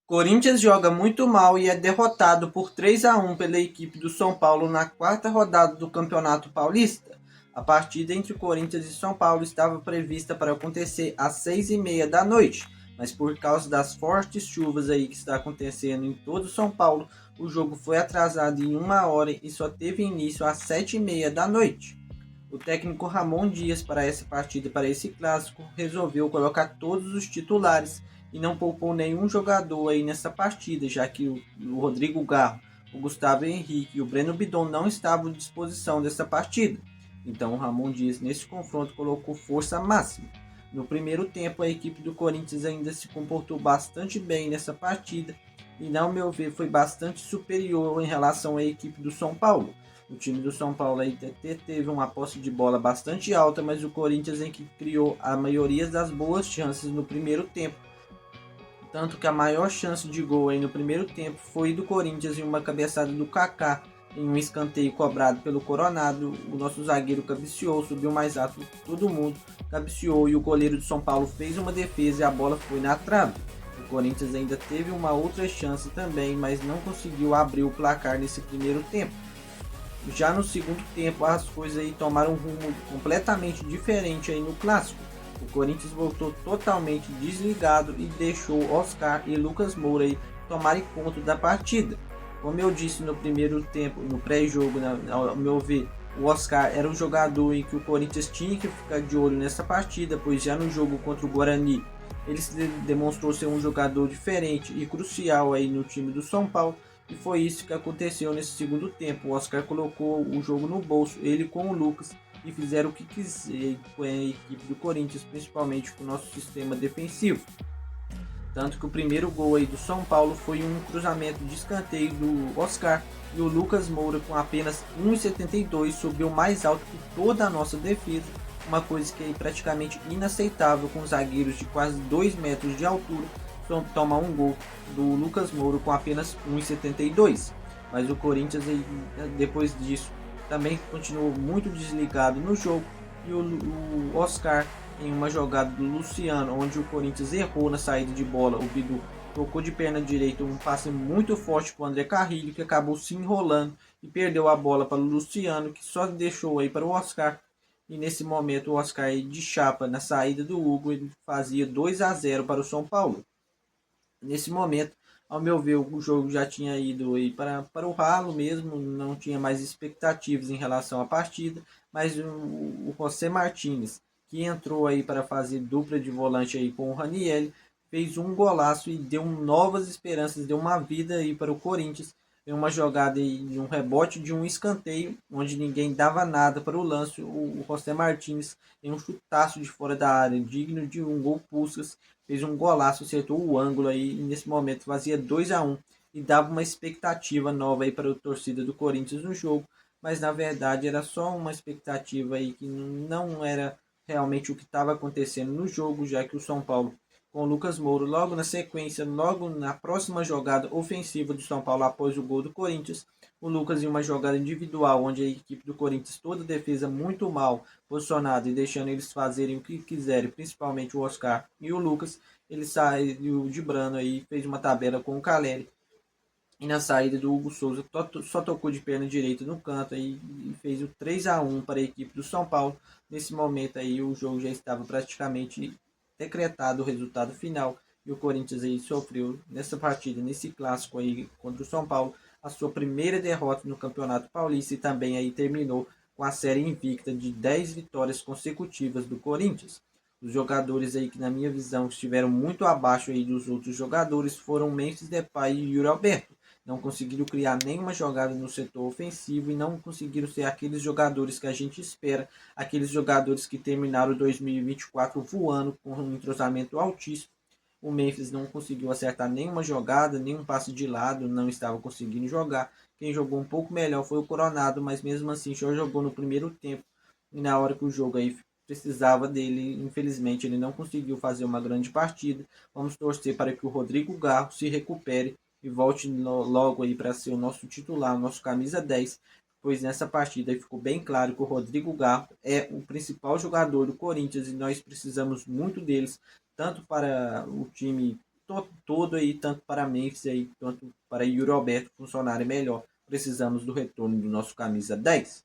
Corinthians joga muito mal e é derrotado por 3-1 pela equipe do São Paulo na quarta rodada do Campeonato Paulista. A partida entre Corinthians e São Paulo estava prevista para acontecer às 6h30 da noite, mas por causa das fortes chuvas aí que está acontecendo em todo São Paulo, o jogo foi atrasado em 1 hora e só teve início às 7h30 da noite. O técnico Ramon Dias, para essa partida, para esse clássico, resolveu colocar todos os titulares e não poupou nenhum jogador aí nessa partida, já que o Rodrigo Garro, o Gustavo Henrique e o Breno Bidon não estavam à disposição dessa partida. Então o Ramon Dias nesse confronto colocou força máxima. No primeiro tempo a equipe do Corinthians ainda se comportou bastante bem nessa partida e, ao meu ver, foi bastante superior em relação à equipe do São Paulo. O time do São Paulo aí teve uma posse de bola bastante alta, mas o Corinthians em que criou a maioria das boas chances no primeiro tempo. Tanto que a maior chance de gol aí no primeiro tempo foi do Corinthians em uma cabeçada do Kaká em um escanteio cobrado pelo Coronado. O nosso zagueiro cabeceou, subiu mais alto que todo mundo, cabeceou e o goleiro do São Paulo fez uma defesa e a bola foi na trave. O Corinthians ainda teve uma outra chance também, mas não conseguiu abrir o placar nesse primeiro tempo. Já no segundo tempo as coisas aí tomaram um rumo completamente diferente aí no clássico. O Corinthians voltou totalmente desligado e deixou Oscar e Lucas Moura aí tomarem conta da partida. Como eu disse no primeiro tempo, no pré-jogo, ao meu ver, o Oscar era um jogador em que o Corinthians tinha que ficar de olho nessa partida, pois já no jogo contra o Guarani ele se demonstrou ser um jogador diferente e crucial aí no time do São Paulo. E foi isso que aconteceu nesse segundo tempo. O Oscar colocou o jogo no bolso, ele com o Lucas, e fizeram o que quiser com a equipe do Corinthians, principalmente com o nosso sistema defensivo. Tanto que o primeiro gol aí do São Paulo foi um cruzamento de escanteio do Oscar e o Lucas Moura, com apenas 1,72, subiu mais alto que toda a nossa defesa, uma coisa que é praticamente inaceitável com zagueiros de quase 2 metros de altura tomar um gol do Lucas Moura com apenas 1,72. Mas o Corinthians depois disso também continuou muito desligado no jogo e o Oscar, em uma jogada do Luciano, onde o Corinthians errou na saída de bola, o Bidu tocou de perna direita um passe muito forte para o André Carrilho, que acabou se enrolando e perdeu a bola para o Luciano, que só deixou aí para o Oscar. E nesse momento o Oscar de chapa na saída do Hugo, ele fazia 2-0 para o São Paulo. Nesse momento, ao meu ver, o jogo já tinha ido aí para o ralo mesmo, não tinha mais expectativas em relação à partida, mas o José Martínez, que entrou aí para fazer dupla de volante aí com o Raniel, fez um golaço e deu novas esperanças, deu uma vida aí para o Corinthians, em uma jogada de um rebote de um escanteio, onde ninguém dava nada para o lance, o José Martínez em um chutaço de fora da área, digno de um gol Puskas, fez um golaço, acertou o ângulo aí e nesse momento fazia 2-1 e dava uma expectativa nova aí para a torcida do Corinthians no jogo, mas na verdade era só uma expectativa aí que não era realmente o que estava acontecendo no jogo, já que o São Paulo com o Lucas Moura logo na sequência, logo na próxima jogada ofensiva do São Paulo após o gol do Corinthians, o Lucas em uma jogada individual, onde a equipe do Corinthians toda a defesa muito mal posicionada e deixando eles fazerem o que quiserem, principalmente o Oscar e o Lucas, ele saiu de Brano aí, fez uma tabela com o Caleri e na saída do Hugo Souza só tocou de perna direita no canto aí, e fez o 3-1 para a equipe do São Paulo. Nesse momento aí o jogo já estava praticamente decretado o resultado final e o Corinthians aí sofreu nessa partida, nesse clássico aí contra o São Paulo, a sua primeira derrota no Campeonato Paulista e também aí terminou com a série invicta de 10 vitórias consecutivas do Corinthians. Os jogadores aí que na minha visão estiveram muito abaixo aí dos outros jogadores foram Memphis Depay e Yuri Alberto. Não conseguiram criar nenhuma jogada no setor ofensivo e não conseguiram ser aqueles jogadores que a gente espera, aqueles jogadores que terminaram 2024 voando com um entrosamento altíssimo. O Memphis não conseguiu acertar nenhuma jogada, nenhum passe de lado, não estava conseguindo jogar. Quem jogou um pouco melhor foi o Coronado, mas mesmo assim só jogou no primeiro tempo e na hora que o jogo aí precisava dele, infelizmente ele não conseguiu fazer uma grande partida. Vamos torcer para que o Rodrigo Garro se recupere e volte logo aí para ser o nosso titular, o nosso camisa 10, pois nessa partida ficou bem claro que o Rodrigo Garro é o principal jogador do Corinthians e nós precisamos muito deles, tanto para o time todo aí, tanto para Memphis aí, quanto para Yuri Alberto funcionarem melhor. Precisamos do retorno do nosso camisa 10.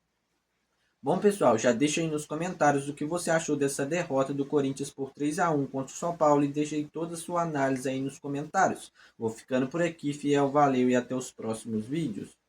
Bom, pessoal, já deixa aí nos comentários o que você achou dessa derrota do Corinthians por 3-1 contra o São Paulo e deixa aí toda a sua análise aí nos comentários. Vou ficando por aqui, fiel, valeu e até os próximos vídeos.